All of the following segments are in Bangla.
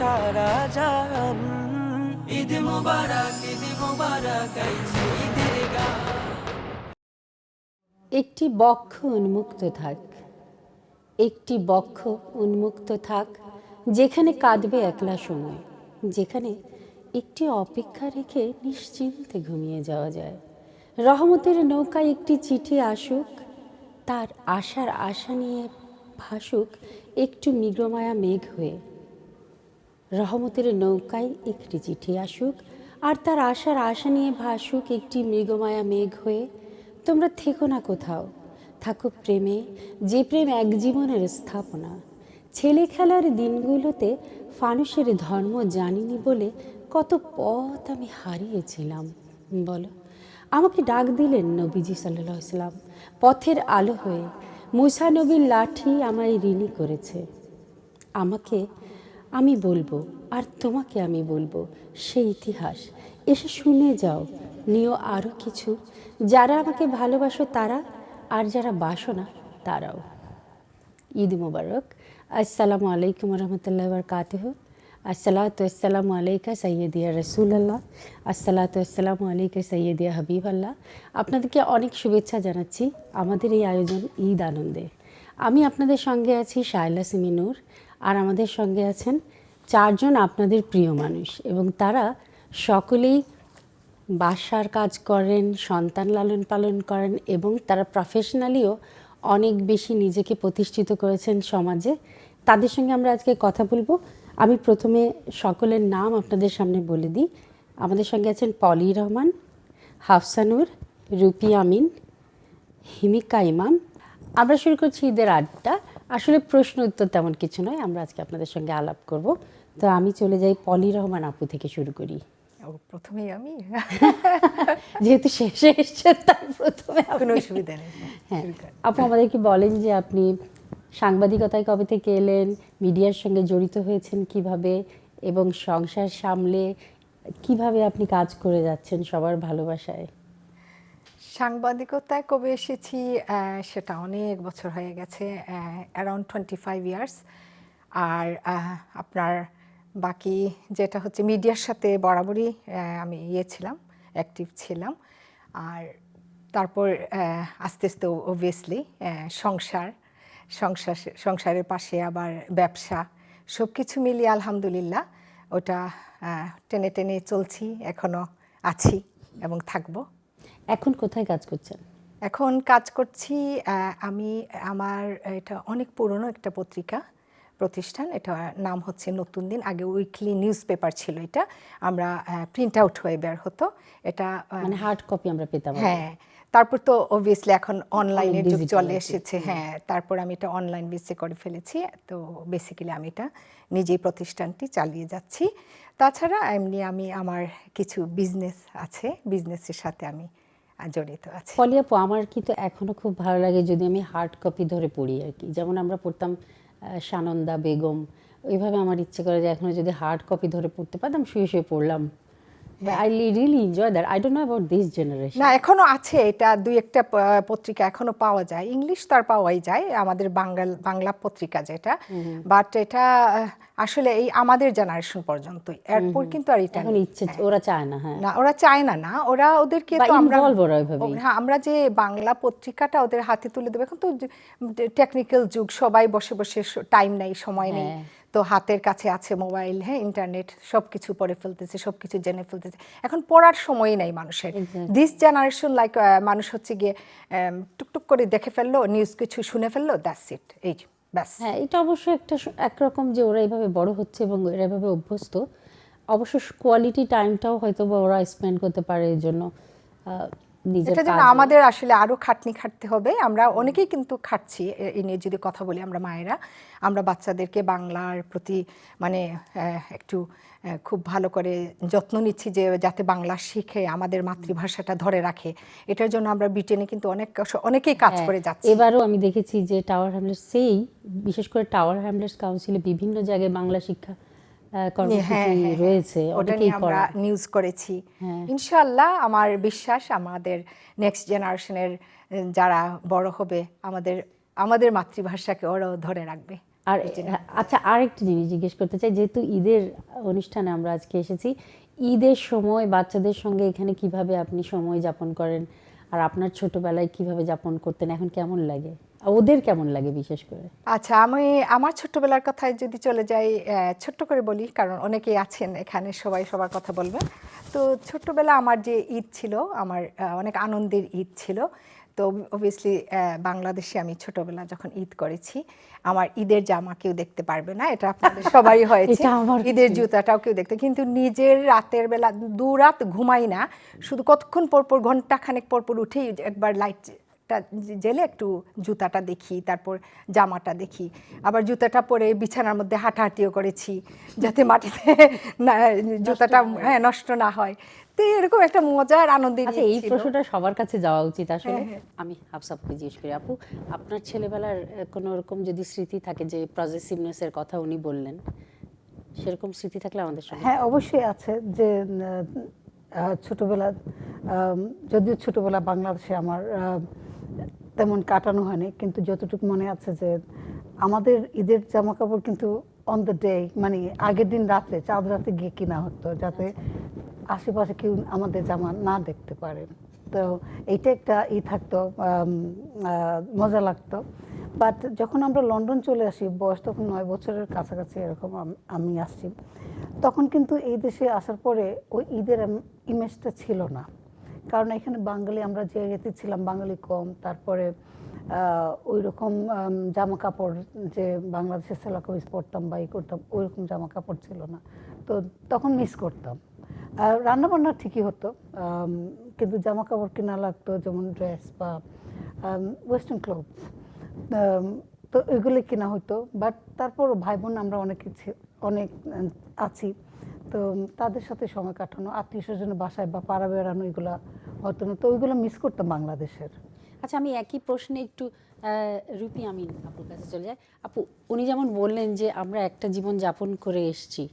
সারা জাহান। ঈদ মুবারক, ঈদ মুবারক, গাইছে ঈদের গান। একটি বক্ষ উন্মুক্ত থাক, একটি বক্ষ উন্মুক্ত থাক, যেখানে কাঁদবে একলা সময়, যেখানে একটি অপেক্ষা রেখে নিশ্চিন্তে ঘুমিয়ে যাওয়া যায়। রহমতের নৌকায় একটি চিঠি আসুক, তার আশার আশা নিয়ে ভাসুক একটু মৃগমায়া মেঘ হয়ে। রহমতের নৌকায় একটি চিঠি আসুক, আর তার আশার আশা নিয়ে ভাসুক একটি মৃগমায়া মেঘ হয়ে। তোমরা থেকো না কোথাও, থাকো প্রেমে, যে প্রেম এক জীবনের স্থাপনা। ছেলে খেলার দিনগুলোতে ফানুষের ধর্ম জানিনি বলে কত পথ আমি হারিয়েছিলাম। বলো, আমাকে ডাক দিলেন নবীজি সাল্লাল্লাহু আলাইহি সাল্লাম পথের আলো হয়ে। মুসা নবীর লাঠি আমায় ঋণী করেছে। আমাকে আমি বলবো, আর তোমাকে আমি বলবো সেই ইতিহাস। এসে শুনে যাও, নিও আরও কিছু। যারা আমাকে ভালোবাসো তারা, আর যারা বাসো না তারাও। ঈদ মুবারক। আসসালামু আলাইকুম রহমতুল্লাহ বারকাতুহু। আসসালাতু আসসালামু আলাইকা সাইয়্যিদিয়া রাসূলুল্লাহ। আসসালাতু আসসালামু আলাইকা সাইয়্যিদিয়া হাবিবাল্লাহ। আপনাদেরকে অনেক শুভেচ্ছা জানাচ্ছি আমাদের এই আয়োজন ঈদ আনন্দে। আমি আপনাদের সঙ্গে আছি শায়লা সিমি নূর, আর আমাদের সঙ্গে আছেন চারজন আপনাদের প্রিয় মানুষ, এবং তারা সকলেই বাসার কাজ করেন, সন্তান লালন পালন করেন, এবং তারা প্রফেশনালিও অনেক বেশি নিজেকে প্রতিষ্ঠিত করেছেন সমাজে। তাদের সঙ্গে আমরা আজকে কথা বলবো। আমি প্রথমে সকলের নাম আপনাদের সামনে বলে দিই। আমাদের সঙ্গে আছেন পলি রহমান, হাফসা নূর, রুপি আমিন, হিমিকা ইমাম। আমরা শুরু করছি ঈদের আড্ডা। আসলে প্রশ্ন উত্তর তেমন কিছু নয়, আমরা আজকে আপনাদের সঙ্গে আলাপ করব। তো আমি চলে যাই, পলি রহমান আপু থেকে শুরু করি। প্রথমেই আমি যেহেতু শেষে এসছেন তাই প্রথমে কোনো অসুবিধা নেই। হ্যাঁ, আপু আমাদেরকে বলেন যে আপনি সাংবাদিকতায় কবে থেকে এলেন, মিডিয়ার সঙ্গে জড়িত হয়েছেন কিভাবে, এবং সংসার সামলে কিভাবে আপনি কাজ করে যাচ্ছেন সবার ভালোবাসায়। সাংবাদিকতায় কবে এসেছি সেটা অনেক বছর হয়ে গেছে, অ্যারাউন্ড 25 ইয়ার্স। আর আপনার বাকি যেটা হচ্ছে মিডিয়ার সাথে বরাবরই আমি ছিলাম, অ্যাক্টিভ ছিলাম। আর তারপর আস্তে আস্তে অবভিয়াসলি সংসারের পাশে আবার ব্যবসা, সব কিছু মিলিয়ে আলহামদুলিল্লাহ ওটা টেনে টেনে চলছি, এখনও আছি এবং থাকবো। এখন কোথায় কাজ করছেন? এখন কাজ করছি আমি আমার এটা অনেক পুরনো একটা প্রতিষ্ঠান, এটা নাম হচ্ছে নতুন দিন। আগে উইকলি নিউজ পেপার ছিল, এটা আমরা প্রিন্ট আউট হয়ে বের হতো, এটা মানে হার্ড কপি আমরা পেতাম। হ্যাঁ, তারপর তো অবভিয়াসলি এখন অনলাইনের যুগ চলে এসেছে। হ্যাঁ, তারপর আমি এটা অনলাইন বেসে করে ফেলেছি। তো বেসিক্যালি আমি এটা নিজেই প্রতিষ্ঠানটি চালিয়ে যাচ্ছি। তাছাড়া এমনি আমি আমার কিছু বিজনেস আছে, বিজনেসের সাথে আমি জড়িত আছি। পলি আপু, আমার কিন্তু এখনো খুব ভালো লাগে যদি আমি হার্ড কপি ধরে পড়ি আর কি। যেমন আমরা পড়তাম সানন্দা বেগম, ওইভাবে আমার ইচ্ছে করে যে এখনো যদি হার্ড কপি ধরে পড়তে পারতাম, শুয়ে শুয়ে পড়লাম। I really enjoy that. I don't know about this generation. না, এখনো আছে, এটা দুই একটা পত্রিকা এখনো পাওয়া যায়, ইংলিশ তো আর পাওয়াই যায়, আমাদের বাংলা পত্রিকা যেটা, বাট এটা আসলে এই আমাদের জেনারেশন পর্যন্তই, এরপর কিন্তু আর এটা এখন ইচ্ছে ওরা চায় না। হ্যাঁ, না, ওরা চায় না, ওরা ওদেরকে তো হ্যাঁ, আমরা যে বাংলা পত্রিকাটা ওদের হাতে তুলে দেবো। এখন তো টেকনিক্যাল যুগ, সবাই বসে বসে টাইম নেই, সময় নেই, তো হাতের কাছে আছে মোবাইল, হ্যাঁ, ইন্টারনেট, সব কিছু পড়ে ফেলতেছে, সব কিছু জেনে ফেলতেছে, এখন পড়ার সময় নেই মানুষের। দিস জেনারেশন লাইক মানুষ হচ্ছে গিয়ে টুকটুক করে দেখে ফেললো, নিউজ কিছু শুনে ফেললো, দ্যাটস ইট, এই ব্যাস। হ্যাঁ, এটা অবশ্য একটা একরকম যে ওরা এইভাবে বড় হচ্ছে এবং এরা এভাবে অভ্যস্ত। অবশ্য কোয়ালিটি টাইমটাও হয়তো বা ওরা স্পেন্ড করতে পারে, এই জন্য এটার জন্য আমাদের আসলে আরো খাটতে হবে। আমরা অনেকেই কিন্তু খাটছি এই নিয়ে যদি কথা বলি, আমরা মায়েরা, আমরা বাচ্চাদেরকে বাংলার প্রতি মানে একটু খুব ভালো করে যত্ন নিচ্ছি যে যাতে বাংলা শিখে আমাদের মাতৃভাষাটা ধরে রাখে। এটার জন্য আমরা ব্রিটেনে কিন্তু অনেকেই কাজ করে যাচ্ছি। এবারও আমি দেখেছি যে টাওয়ার হ্যামলেটস, বিশেষ করে টাওয়ার হ্যামলেটস কাউন্সিলে বিভিন্ন জায়গায় বাংলা শিক্ষা কর্মসূচি রয়েছে, ওটা নিয়ে আমরা নিউজ করেছি। ইনশাআল্লাহ আমার বিশ্বাস আমাদের নেক্সট জেনারেশনের যারা বড় হবে আমাদের মাতৃভাষাকে ওরাও ধরে রাখবে। আর আচ্ছা, আরেকটা জিনিস জিজ্ঞেস করতে চাই, যেহেতু ঈদের অনুষ্ঠানে আমরা আজকে এসেছি, ঈদের সময় বাচ্চাদের সঙ্গে এখানে কিভাবে আপনি সময় যাপন করেন, আর আপনার ছোটবেলায় কিভাবে যাপন করতেন, এখন কেমন লাগে, ওদের কেমন লাগে বিশেষ করে? আচ্ছা, আমি আমার ছোট্টবেলার কথায় যদি চলে যাই, ছোট্ট করে বলি, কারণ অনেকেই আছেন এখানে, সবাই সবার কথা বলবে। তো ছোট্টবেলা আমার যে ঈদ ছিল, আমার অনেক আনন্দের ঈদ ছিল। তো অবভিয়াসলি বাংলাদেশে আমি ছোটবেলা যখন ঈদ করেছি, আমার ঈদের জামা কেউ দেখতে পারবে না, এটা আপনাদের সবারই হয়েছে। ঈদের জুতাটাও কেউ দেখতে, কিন্তু নিজের রাতের বেলা 2 রাত ঘুমাই না, শুধু কতক্ষণ পরপর, ঘন্টা খানেক পরপর উঠেই একবার লাইট জেলে একটু জুতাটা দেখি, তারপর জামাটা দেখি, আবার জুতাটা পরে বিছানার মধ্যে হাঁটাহাঁটিও করেছি যাতে মাটিতে জুতাটা নষ্ট না হয়। তো এরকম একটা মজার আনন্দের। আচ্ছা, এই প্রশ্নটা সবার কাছে যাওয়া উচিত আসলে। আমি হাফসাবকে জিজ্ঞেস করি, আপু আপনার ছেলেবেলার কোনো রকম যদি স্মৃতি থাকে, যে পজেসিভনেসের কথা উনি বললেন, সেরকম স্মৃতি থাকলে আমাদের সঙ্গে। হ্যাঁ, অবশ্যই আছে। যে ছোটবেলা, যদিও ছোটবেলা বাংলাদেশে আমার তেমন কাটানো হয়নি, কিন্তু যতটুকু মনে আছে যে আমাদের ঈদের জামা কাপড় কিন্তু অন দ্য ডে, মানে আগের দিন রাতে, চাঁদ রাতে গিয়ে কিনা হতো, যাতে আশেপাশে কেউ আমাদের জামা না দেখতে পারে। তো এইটা একটা থাকতো, মজা লাগতো। বাট যখন আমরা লন্ডন চলে আসি, বয়স তখন 9 বছরের কাছাকাছি এরকম আমি আসছি, তখন কিন্তু এই দেশে আসার পরে ওই ঈদের ইমেজটা ছিল না। কারণ এখানে বাঙালি, আমরা যে এরিয়াতে ছিলাম বাঙালি কম, তারপরে ওই রকম জামা কাপড় যে বাংলাদেশের সেলা কামিজ পরতাম বা করতাম, ওই রকম জামা কাপড় ছিল না। তো তখন মিস করতাম। রান্নাবান্না ঠিকই হতো, কিন্তু জামা কাপড় কেনা লাগতো, যেমন ড্রেস বা ওয়েস্টার্ন ক্লোথস, তো ওইগুলো কেনা হতো। বাট তারপর ভাই বোন আমরা অনেক আছি, তো তাদের সাথে সময় কাটানো, আত্মীয় স্বজনের বাসায় বা পাড়া বেড়ানো, এগুলো হতো না। তো ওইগুলো মিস করতাম বাংলাদেশের। আচ্ছা, আমি একই প্রশ্নে একটু রুপি আমিন আপুর কাছে চলে যাই। আপু, উনি যেমন বললেন যে আমরা একটা জীবন যাপন করে এসেছি,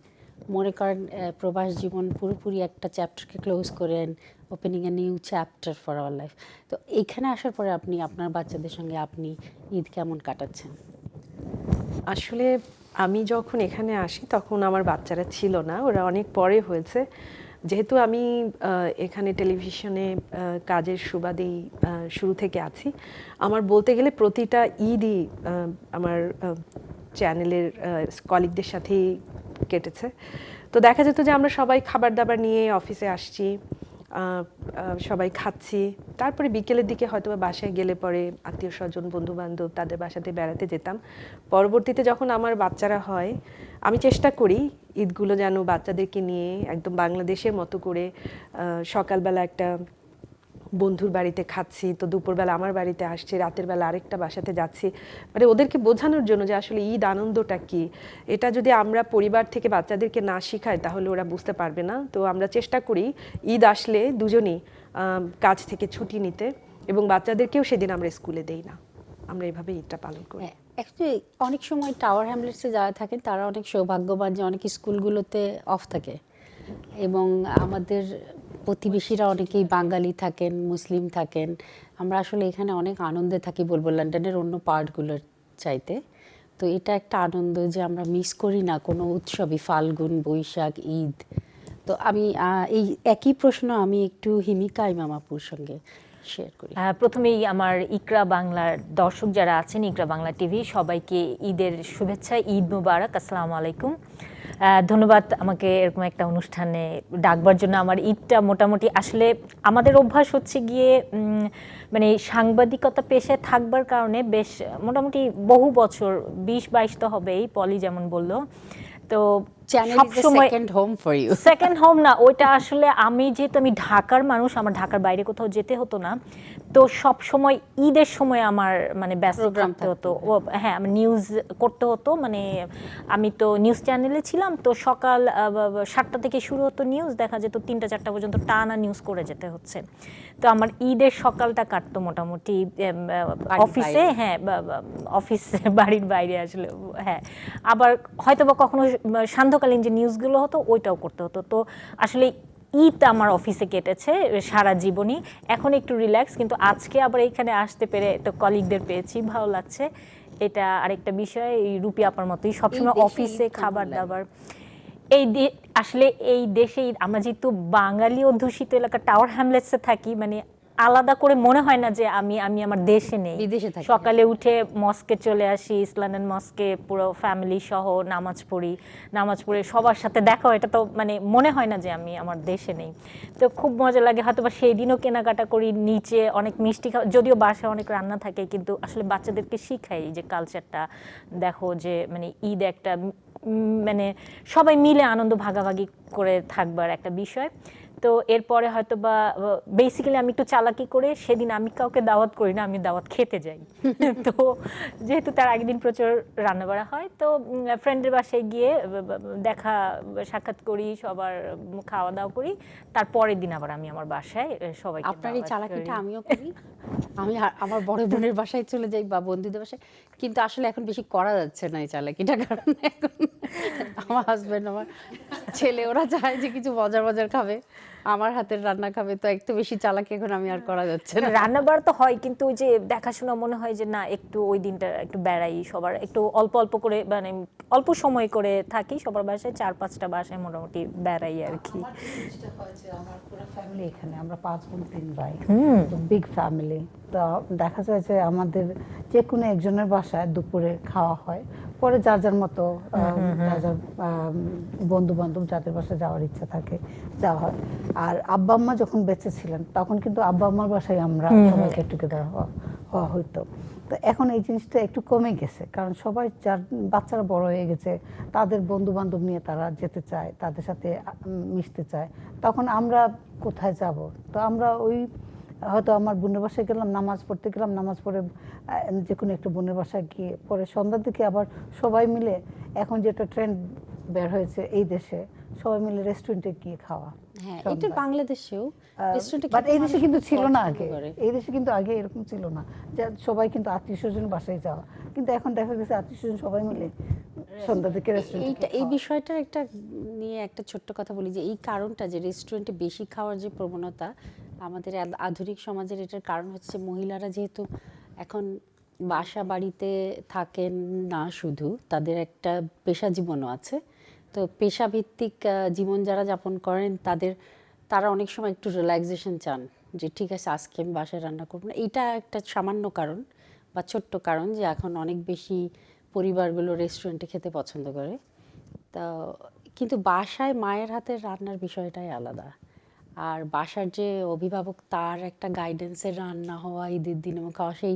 মনে করেন প্রবাস জীবন পুরোপুরি একটা চ্যাপ্টারকে ক্লোজ করেন, opening a new chapter for our life. তো এইখানে আসার পরে আপনি আপনার বাচ্চাদের সঙ্গে আপনি ঈদ কেমন কাটাচ্ছেন? আসলে আমি যখন এখানে আসি তখন আমার বাচ্চারা ছিল না, ওরা অনেক পরে হয়েছে। যেহেতু আমি এখানে টেলিভিশনে কাজের সুবাদেই শুরু থেকে আছি, আমার বলতে গেলে প্রতিটা ঈদই আমার চ্যানেলের কলিগদের সাথেই কেটেছে। তো দেখা যেত যে আমরা সবাই খাবার দাবার নিয়ে অফিসে আসছি, সবাই খাচ্ছি, তারপরে বিকেলের দিকে হয়তো বাসায় গেলে পরে আত্মীয় স্বজন বন্ধু বান্ধব তাদের বাসাতে বেড়াতে যেতাম। পরবর্তীতে যখন আমার বাচ্চারা হয়, আমি চেষ্টা করি ঈদগুলো যেন বাচ্চাদেরকে নিয়ে একদম বাংলাদেশের মতো করে, সকালবেলা একটা বন্ধুর বাড়িতে খাচ্ছি, তো দুপুরবেলা আমার বাড়িতে আসছি, রাতের বেলা আরেকটা বাসাতে যাচ্ছি, মানে ওদেরকে বোঝানোর জন্য যে আসলে ঈদ আনন্দটা কি। এটা যদি আমরা পরিবার থেকে বাচ্চাদেরকে না শিখাই তাহলে ওরা বুঝতে পারবে না। তো আমরা চেষ্টা করি ঈদ আসলে দুজনেই কাজ থেকে ছুটি নিতে, এবং বাচ্চাদেরকেও সেদিন আমরা স্কুলে দেই না, আমরা এভাবে ঈদটা পালন করি। অ্যাকচুয়ালি অনেক সময় টাওয়ার হ্যামলেটসে যারা থাকেন তারা অনেক সৌভাগ্যবান যে অনেক স্কুলগুলোতে অফ থাকে, এবং আমাদের প্রতিবেশীরা অনেকেই বাঙালি থাকেন, মুসলিম থাকেন। আমরা আসলে এখানে অনেক আনন্দে থাকি বলবো লন্ডনের অন্য পার্টগুলোর চাইতে। তো এটা একটা আনন্দ যে আমরা মিস করি না কোনো উৎসবই, ফাল্গুন, বৈশাখ, ঈদ। তো আমি এই একই প্রশ্ন আমি একটু হিমিকা ইমাম আপুর সঙ্গে শেয়ার করি। প্রথমেই আমার ইকরা বাংলার দর্শক যারা আছেন, ইকরা বাংলা টিভি, সবাইকে ঈদের শুভেচ্ছা, ঈদ মুবারক, আসসালামু আলাইকুম। ধন্যবাদ আমাকে এরকম একটা অনুষ্ঠানে ডাকবার জন্য। আমার ঈদটা মোটামুটি, আসলে আমাদের অভ্যাস হচ্ছে গিয়ে মানে সাংবাদিকতা পেশায় থাকবার কারণে বেশ মোটামুটি বহু বছর, 20-22 তো হবেই, পলি যেমন বললো। তো সেকেন্ড হোম না, ওইটা আসলে আমি যেহেতু আমি ঢাকার মানুষ, আমার ঢাকার বাইরে কোথাও যেতে হতো না, তো সব সময় ঈদের সময় আমার মানে ব্যস্ত থাকতে হতো। হ্যাঁ, আমি নিউজ করতে হতো, মানে আমি তো নিউজ চ্যানেলে ছিলাম, তো সকাল 7টা থেকে শুরু হতো নিউজ, দেখা যেত 3টা-4টা পর্যন্ত টানা নিউজ করে যেতে হচ্ছে। তো আমার ঈদের সকালটা কাটতো মোটামুটি অফিসে, হ্যাঁ অফিস, বাড়ির বাইরে আসলে, হ্যাঁ। আবার হয়তো বা কখনো সান্ধ্যকালীন যে নিউজগুলো হতো ওইটাও করতে হতো। তো আসলে ঈদ আমার অফিসে কেটেছে সারা জীবনই, এখন একটু রিল্যাক্স, কিন্তু আজকে আবার এইখানে আসতে পেরে তো কলিগদের পেয়েছি, ভালো লাগছে। এটা আরেকটা বিষয়। এই রুপি আপার মতোই সবসময় দেশে অফিসে ঈদ কেমন খাবার লাগে? দাবার আসলে এই দেশে আমরা যেহেতু বাঙালি অধ্যুষিত এলাকা টাওয়ার হ্যামলেটসে থাকি, মানে আলাদা করে মনে হয় না যে আমি আমি আমার দেশে নেই। বিদেশে থাকি, সকালে উঠে মস্কে চলে আসি, ইসলামের মস্কে পুরো ফ্যামিলি সহ নামাজ পড়ি, নামাজ পড়ে সবার সাথে দেখা হয়, এটা তো মানে মনে হয় না যে আমি আমার দেশে নেই। তো খুব মজা লাগে, হয়তো বা সেই দিনও কেনাকাটা করি, নিচে অনেক মিষ্টি যদিও বাসায় অনেক রান্না থাকে, কিন্তু আসলে বাচ্চাদেরকে শিখাই যে কালচারটা দেখো, যে মানে ঈদ একটা মানে সবাই মিলে আনন্দ ভাগাভাগি করে থাকবার একটা বিষয়। তো এরপরে হয়তো বা বেসিক্যালি আমি একটু চালাকি করে সেদিন আমি কাউকে দাওয়াত করি না, আমি দাওয়াত খেতে যাই। তো যেহেতু তার আগের দিন প্রচুর রান্না বাড়া হয়, তো ফ্রেন্ডের বাসায় গিয়ে দেখা সাক্ষাৎ করি, সবার খাওয়া দাওয়া করি, তারপরের দিন আবার আমি আমার বাসায় সবাইকে আপনার এই দাওয়াত চালাকিটা করি। আমিও করি। আমি আমার বড় বোনের বাসায় চলে যাই বা বন্ধুদের বাসায়, কিন্তু আসলে এখন বেশি করা যাচ্ছে না এই চালাকিটা, কারণ এখন আমার হাজবেন্ড, আমার ছেলে ওরা চায় যে কিছু মজার মজার খাবে, আমার হাতের রান্না খাবে, তো একটু বেশি চালাকি এখন আমি আর করা যাচ্ছে না। রান্না বাড়া তো হয়, কিন্তু ওই যে দেখাশোনা মনে হয় যে না একটু ওই দিনটা একটু বেড়াই, সবার একটু অল্প অল্প করে, মানে অল্প সময় করে থাকি সবার বাসায়, 4-5টা বাসায় মোটামুটি বেড়াই আর কি। আমার এই জিনিসটা হয় যে আমার পুরো ফ্যামিলি এখানে, আমরা 5 বোন 3 ভাই, তো বিগ ফ্যামিলি। তো দেখা যায় যে আমাদের যে কোনো একজনের বাসায় দুপুরে খাওয়া হয়, পরে যার যার মতো যার যার বন্ধু বান্ধব যাদের বাসায় যাওয়ার ইচ্ছা থাকে যাওয়া হয়। আর আব্বা আম্মা যখন বেঁচে ছিলেন তখন কিন্তু আব্বা আম্মার বাসায় আমরা সবাই গেট টুগেদার হওয়া হইতো। তো এখন এই জিনিসটা একটু কমে গেছে, কারণ সবাই যার বাচ্চারা বড় হয়ে গেছে, তাদের বন্ধু বান্ধব নিয়ে তারা যেতে চায়, তাদের সাথে মিশতে চায়, তখন আমরা কোথায় যাব? তো আমরা ওই হয়তো আমার বোনের বাসায় গেলাম, নামাজ পড়তে গেলাম, নামাজ পড়ে যে কোনো একটা বোনের বাসায় গিয়ে পরে সন্ধ্যার দিকে আবার সবাই মিলে, এখন যেটা ট্রেন্ড বের হয়েছে এই দেশে, সবাই মিলে রেস্টুরেন্টে গিয়ে খাওয়া। হ্যাঁ, এটা বাংলাদেশেও রেস্টুরেন্টে বাট খেতে এই দেশে মানুষ কিন্তু খুব ছিল না পছন্দ আগে, করে। এই দেশে কিন্তু আগে এরকম ছিল না যে সবাই কিন্তু আত্মীয় স্বজন বাসায় যাওয়া, কিন্তু এখন দেখা গেছে আত্মীয় স্বজন সবাই মিলে সন্ধ্যা থেকে রেস্টুরেন্টে এই বিষয়টার একটা নিয়ে একটা ছোট্ট কথা বলি, যে এই কারণটা যে রেস্টুরেন্টে বেশি খাওয়ার যে প্রবণতা আমাদের আধুনিক সমাজের, এটার কারণ হচ্ছে মহিলারা যেহেতু এখন বাসা বাড়িতে থাকেন না, শুধু তাদের একটা পেশা জীবনও আছে। তো পেশাভিত্তিক জীবন যারা যাপন করেন তারা অনেক সময় একটু রিল্যাক্সেশন চান, যে ঠিক আছে আজকে আমি বাসায় রান্না করবো না। এইটা একটা সামান্য কারণ বা ছোট্ট কারণ যে এখন অনেক বেশি পরিবারগুলো রেস্টুরেন্টে খেতে পছন্দ করে। তা কিন্তু বাসায় মায়ের হাতের রান্নার বিষয়টাই আলাদা। আর বাসার যে অভিভাবক, তার একটা গাইডেন্সের রান্না হওয়া, ঈদের দিন এবং খাওয়া, সেই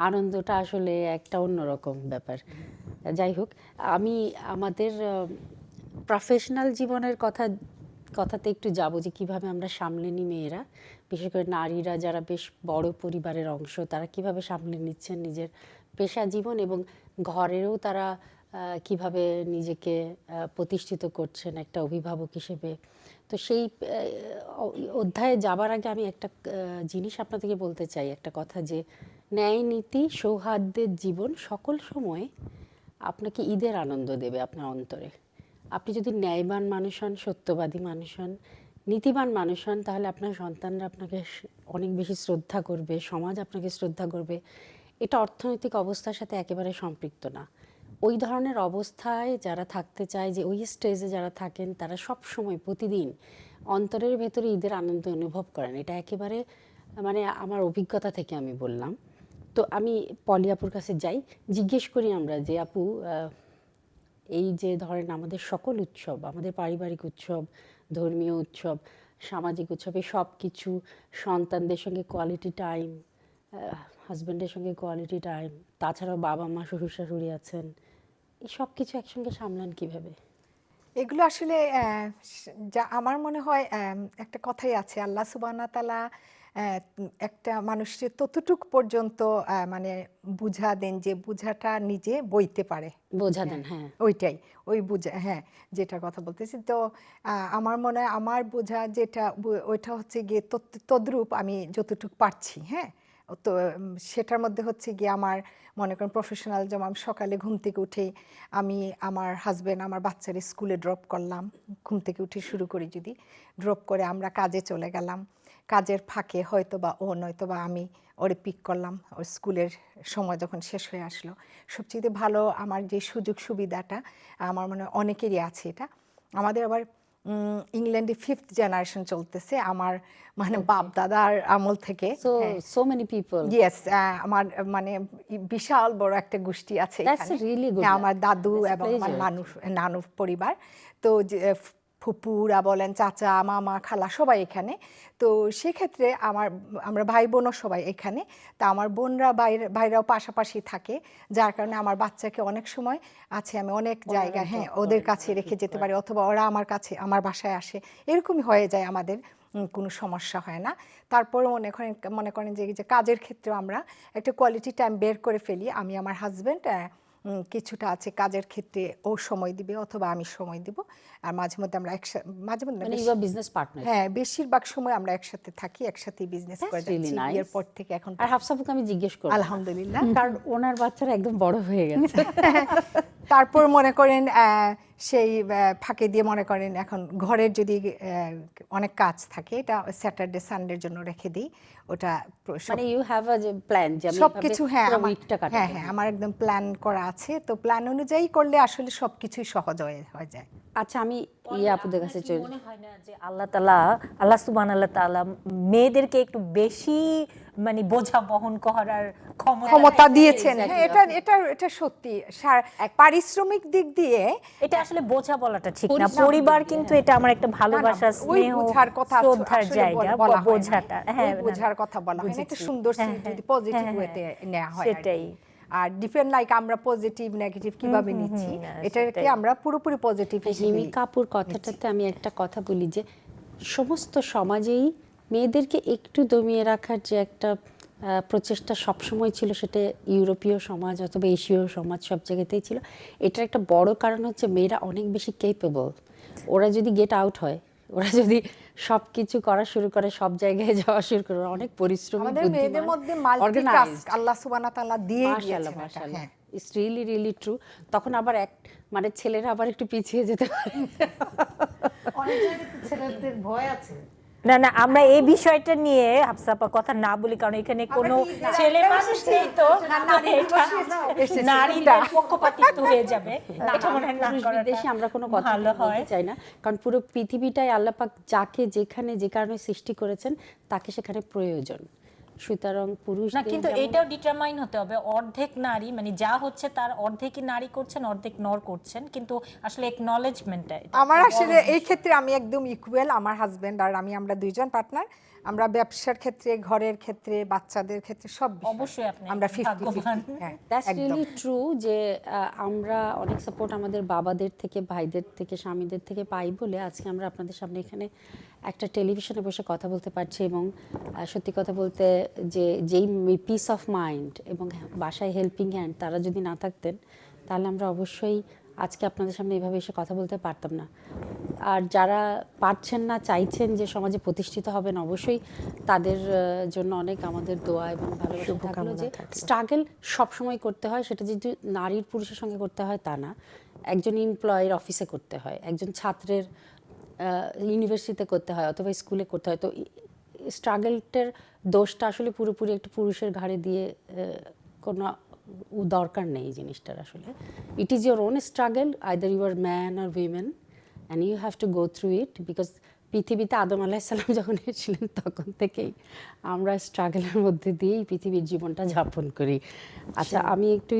আনন্দটা আসলে একটা অন্যরকম ব্যাপার। যাই হোক, আমি আমাদের প্রফেশনাল জীবনের কথাতে একটু যাব, যে কিভাবে আমরা সামলে নিই মেয়েরা, বিশেষ করে নারীরা যারা বেশ বড় পরিবারের অংশ, তারা কিভাবে সামলে নিচ্ছেন নিজের পেশা জীবন, এবং ঘরেও তারা কিভাবে নিজেকে প্রতিষ্ঠিত করছেন একটা অভিভাবক হিসেবে। তো সেই অধ্যায়ে যাবার আগে আমি একটা জিনিস আপনাদেরকে বলতে চাই, একটা কথা, যে ন্যায় নীতি সৌহার্দ্যের জীবন সকল সময় আপনাকে ঈদের আনন্দ দেবে আপনার অন্তরে। আপনি যদি ন্যায়বান মানুষ হন, সত্যবাদী মানুষ হন, নীতিবান মানুষ হন, তাহলে আপনার সন্তানরা আপনাকে অনেক বেশি শ্রদ্ধা করবে, সমাজ আপনাকে শ্রদ্ধা করবে। এটা অর্থনৈতিক অবস্থার সাথে একেবারে সম্পৃক্ত না। ওই ধরনের অবস্থায় যারা থাকতে চায়, যে ওই স্টেজে যারা থাকেন, তারা সব সময় প্রতিদিন অন্তরের ভেতরে ঈদের আনন্দ অনুভব করেন। এটা একেবারে মানে আমার অভিজ্ঞতা থেকে আমি বললাম। তো আমি পলি আপুর কাছে যাই, জিজ্ঞেস করি আমরা যে আপু, এই যে ধরেন আমাদের সকল উৎসব, আমাদের পারিবারিক উৎসব, ধর্মীয় উৎসব, সামাজিক উৎসব, এই সব কিছু, সন্তানদের সঙ্গে কোয়ালিটি টাইম, হাজব্যান্ডের সঙ্গে কোয়ালিটি টাইম, তাছাড়াও বাবা মা শ্বশুর শাশুড়ি আছেন, এই সব কিছু একসঙ্গে সামলান কিভাবে? এগুলো আসলে যা আমার মনে হয়, একটা কথাই আছে, আল্লাহ সুবহানাহু ওয়া তাআলা একটা মানুষের ততটুক পর্যন্ত মানে বুঝা দেন যে বুঝাটা নিজে বইতে পারে, বোঝা দেন। হ্যাঁ, ওইটাই, ওই বুঝা, হ্যাঁ, যেটার কথা বলতেছি। তো আমার মনে হয় আমার বোঝা যেটা, ওইটা হচ্ছে গিয়ে তদ্রূপ আমি যতটুকু পারছি, হ্যাঁ। তো সেটার মধ্যে হচ্ছে গিয়ে আমার মনে করেন প্রফেশনাল, যেমন আমি সকালে ঘুম থেকে উঠে আমি আমার হাজব্যান্ড আমার বাচ্চার স্কুলে ড্রপ করলাম, ঘুম থেকে উঠে শুরু করি, যদি ড্রপ করে আমরা কাজে চলে গেলাম, কাজের ফাঁকে হয়তো বা ও নয়তো বা আমি ওরে পিক করলাম, ওর স্কুলের সময় যখন শেষ হয়ে আসলো। সবচেয়ে ভালো আমার যে সুযোগ সুবিধাটা, আমার মনে হয় অনেকেরই আছে এটা। আমাদের আবার ইংল্যান্ডে 5th জেনারেশন চলতেছে, আমার মানে বাপ দাদার আমল থেকে। so many people. ইয়েস, আমার মানে বিশাল বড় একটা গোষ্ঠী আছে That's এখানে। really good. আমার দাদু That's a এবং আমার pleasure. নানু পরিবার, তো ফুপুরা বলেন, চাচা মামা খালা সবাই এখানে। তো সেক্ষেত্রে আমরা ভাই বোনও সবাই এখানে। তা আমার বোনরা ভাইরাও পাশাপাশি থাকে, যার কারণে আমার বাচ্চাকে অনেক সময় আছে আমি অনেক জায়গায় ওদের কাছে রেখে যেতে পারি, অথবা ওরা আমার কাছে আমার বাসায় আসে, এরকমই হয়ে যায় আমাদের, কোনো সমস্যা হয় না। তারপরে মনে করেন যে কাজের ক্ষেত্রেও আমরা একটা কোয়ালিটি টাইম বের করে ফেলি। আমি আমার হাজব্যান্ড কিছুটা আছে কাজের ক্ষেত্রে ও সময় দিবে অথবা আমি সময় দিব, আর মাঝে মধ্যে আমরা বিজনেস পার্টনার। হ্যাঁ, বেশিরভাগ সময় আমরা একসাথে থাকি, একসাথে বিজনেস করে যাচ্ছি বিয়ের পর থেকে এখন। আর হাফসাবুকে আমি জিজ্ঞেস করব, আলহামদুলিল্লাহ, কারণ ওনার বাচ্চারা একদম বড় হয়ে গেছে। তারপর মনে করেন সেই ফাঁকে দিয়ে মনে করেন এখন ঘরের যদি অনেক কাজ থাকে, এটা স্যাটারডে সানডের জন্য রেখে দিই। ওটা মানে ইউ হ্যাভ আ প্ল্যান যে আমি সবকিছু, হ্যাঁ হ্যাঁ আমার একদম প্ল্যান করা আছে। তো প্ল্যান অনুযায়ী করলে আসলে সবকিছুই সহজ হয়ে যায়। আচ্ছা, আমি আপুদের কাছে চলি। মনে হয় না যে আল্লাহ সুবহানাহু তাআলা মেয়েদেরকে একটু বেশি মানে বোঝা বহন করার ক্ষমতা দিয়েছেন? হ্যাঁ, এটা সত্যি। পারিশ্রমিক দিক দিয়ে এটা আসলে বোঝা বলাটা ঠিক না। পরিবার কিন্তু এটা আমার একটা ভালোবাসা, স্নেহ, বোঝার কথা, শ্রদ্ধার জায়গা, বোঝাটা। হ্যাঁ, বোঝার কথা বলা হয় না, এটা সুন্দর যদি পজিটিভ ওয়েতে নেওয়া হয় সেটাই। আর ডিফারেন্ট লাইক আমরা পজিটিভ নেগেটিভ কিভাবে নিচ্ছি, এটাকে আমরা পুরোপুরি পজিটিভ হিমিকা আপুর কথাটাতে আমি একটা কথা বলি যে সমস্ত সমাজেই মেয়েদেরকে একটু দমিয়ে রাখার যে একটা প্রচেষ্টা সবসময় ছিল, সেটা ইউরোপীয় সমাজ অথবা এশীয় সমাজ সব জায়গাতেই ছিল। এটার একটা বড় কারণ হচ্ছে মেয়েরা অনেক বেশি কেপেবল। ওরা যদি গেট আউট হয়, ওরা যদি সব কিছু করা শুরু করে, সব জায়গায় যাওয়া শুরু করে, অনেক পরিশ্রমী, আমাদের মেয়েদের মধ্যে মাল্টিটাস্ক আল্লাহ সুবহানাহু ওয়া তাআলা দিয়ে দিয়েছেন। মাশাআল্লাহ, ইটস রিয়েলি ট্রু। তখন আবার মানে ছেলেরা আবার একটু পিছিয়ে যেতে পারে। অনেক জায়গায় ছেলেদের ভয় আছে। না, আমরা এই বিষয়টা নিয়ে হাফসাপা কথা না বলি, কারণ এখানে কোনো ছেলে মানুষ নেই, তো নারীদের পক্ষপাতিত্ব হয়ে যাবে। এটা মনে হয় না করাটা আমরা কোনো কথা বলতে চাই না, কারণ পুরো পৃথিবীটাই আল্লাহ পাক যাকে যেখানে যে কারণে সৃষ্টি করেছেন তাকে সেখানে প্রয়োজন। সুতরাং পুরুষ না, কিন্তু এটাও ডিটারমাইন হতে হবে, অর্ধেক নারী মানে যা হচ্ছে তার অর্ধেকই নারী করছেন, অর্ধেক নর করছেন, কিন্তু আসলে একনলেজমেন্টটা আমার আসলে এই ক্ষেত্রে আমি একদম ইকুয়াল। আমার হাজবেন্ড আর আমরা দুইজন পার্টনার। আমরা ব্যবসার ক্ষেত্রে, ঘরের ক্ষেত্রে, বাচ্চাদের ক্ষেত্রে সব অবশ্যই আপনি আমরা 50-50। দ্যাটস রিয়েলি ট্রু যে আমরা অনেক সাপোর্ট আমাদের বাবাদের থেকে, ভাইদের থেকে, স্বামীদের থেকে পাই বলে আজকে আমরা আপনাদের সামনে এখানে একটা টেলিভিশনে বসে কথা বলতে পারছি। এবং সত্যি কথা বলতে যেই পিস অফ মাইন্ড এবং বাসায় হেল্পিং হ্যান্ড তারা যদি না থাকতেন, তাহলে আমরা অবশ্যই আজকে আপনাদের সামনে এইভাবে এসে কথা বলতে পারতাম না। আর যারা পারছেন না, চাইছেন যে সমাজে প্রতিষ্ঠিত হবেন, অবশ্যই তাদের জন্য অনেক আমাদের দোয়া এবং ভালোবাসা থাকলো। যে স্ট্রাগল সবসময় করতে হয়, সেটা যদি নারীর পুরুষের সঙ্গে করতে হয় তা না, একজন এমপ্লয়ের অফিসে করতে হয়, একজন ছাত্রের ইউনিভার্সিটিতে করতে হয় অথবা স্কুলে করতে হয়। তো স্ট্রাগলটার দোষটা আসলে পুরোপুরি একটা পুরুষের ঘাড়ে দিয়ে কোনো দরকার নেই এই জিনিসটার। আসলে it is your own struggle, either you are man or women, and you have to go through it. Because পৃথিবীতে আদম আলাইহিস সালাম যখন এসেছিলেন তখন থেকেই আমরা স্ট্রাগলের মধ্যে দিয়েই পৃথিবীর জীবনটা যাপন করি। আচ্ছা, আমি একটু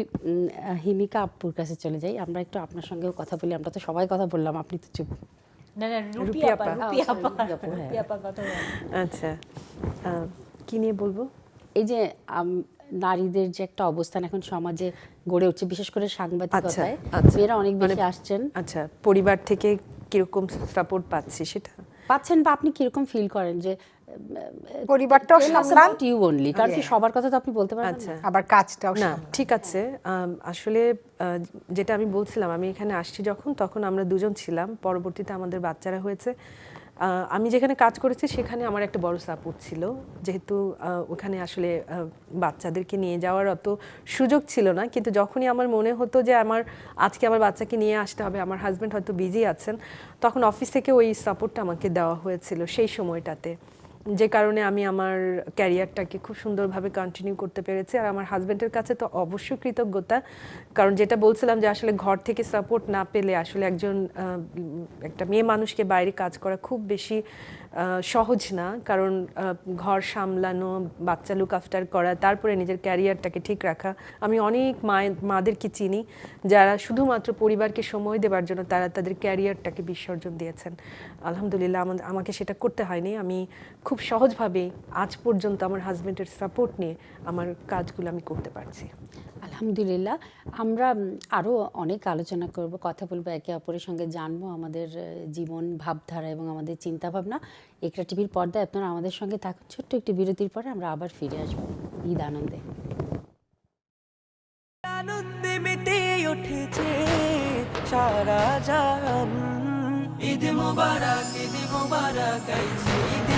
হিমিকা আপুর কাছে চলে যাই। আমরা একটু আপনার সঙ্গেও কথা বলি। আমরা তো সবাই কথা বললাম, আপনি তো চুপ। আচ্ছা, কি নিয়ে বলবো? এই যে নারীদের যে একটা অবস্থান এখন সমাজে গড়ে উঠছে, বিশেষ করে সাংবাদিকতায় মেয়েরা অনেক বেশি আসছেন। আচ্ছা, পরিবার থেকে কিরকম সাপোর্ট পাচ্ছি সেটা পাচ্ছেন, বা আপনি কিরকম ফিল করেন যে পরিবারটাও সামলান? ইউ অনলি, কারণ কি সবার কথা তো আপনি বলতে পারবেন না, আবার কাজটাও না। ঠিক আছে, আসলে যেটা আমি বলছিলাম, আমি এখানে আসছি যখন, তখন আমরা দুজন ছিলাম, পরবর্তীতে আমাদের বাচ্চারা হয়েছে। আমি যেখানে কাজ করেছি সেখানে আমার একটা বড় সাপোর্ট ছিল, যেহেতু ওখানে আসলে বাচ্চাদেরকে নিয়ে যাওয়ার অত সুযোগ ছিল না। কিন্তু যখনই আমার মনে হতো যে আজকে আমার বাচ্চাকে নিয়ে আসতে হবে, আমার হাজব্যান্ড হয়তো বিজি আছেন, তখন অফিস থেকে ওই সাপোর্টটা আমাকে দেওয়া হয়েছিল সেই সময়টাতে। যে কারণে আমি আমার ক্যারিয়ারটাকে খুব সুন্দরভাবে কন্টিনিউ করতে পেরেছি। আর আমার হাজব্যান্ডের কাছে তো অবশ্যই কৃতজ্ঞতা, কারণ যেটা বলছিলাম যে আসলে ঘর থেকে সাপোর্ট না পেলে আসলে একটা মেয়ে মানুষকে বাইরে কাজ করা খুব বেশি সহজ না, কারণ ঘর সামলানো, বাচ্চা লুক আফটার করা, তারপরে নিজের ক্যারিয়ারটাকে ঠিক রাখা। আমি অনেক মাদেরকে চিনি যারা শুধুমাত্র পরিবারকে সময় দেওয়ার জন্য তারা তাদের ক্যারিয়ারটাকে বিসর্জন দিয়েছেন। আলহামদুলিল্লাহ আমাকে সেটা করতে হয়নি। আমি খুব সহজভাবে আজ পর্যন্ত আমার হাজব্যান্ডের সাপোর্ট নিয়ে আমার কাজগুলো আমি করতে পারছি। আলহামদুলিল্লাহ। আমরা আরও অনেক আলোচনা করব, কথা বলবো, একে অপরের সঙ্গে জানবো আমাদের জীবন ভাবধারা এবং আমাদের চিন্তাভাবনা। ইকরা টিভির পর্দায় আপনারা আমাদের সঙ্গে থাকুন। ছোট্ট একটি বিরতির পরে আমরা আবার ফিরে আসবো ঈদ আনন্দে। আনন্দে মেতে উঠেছে সারা জাহান, ঈদ মুবারক গাইছে ঈদের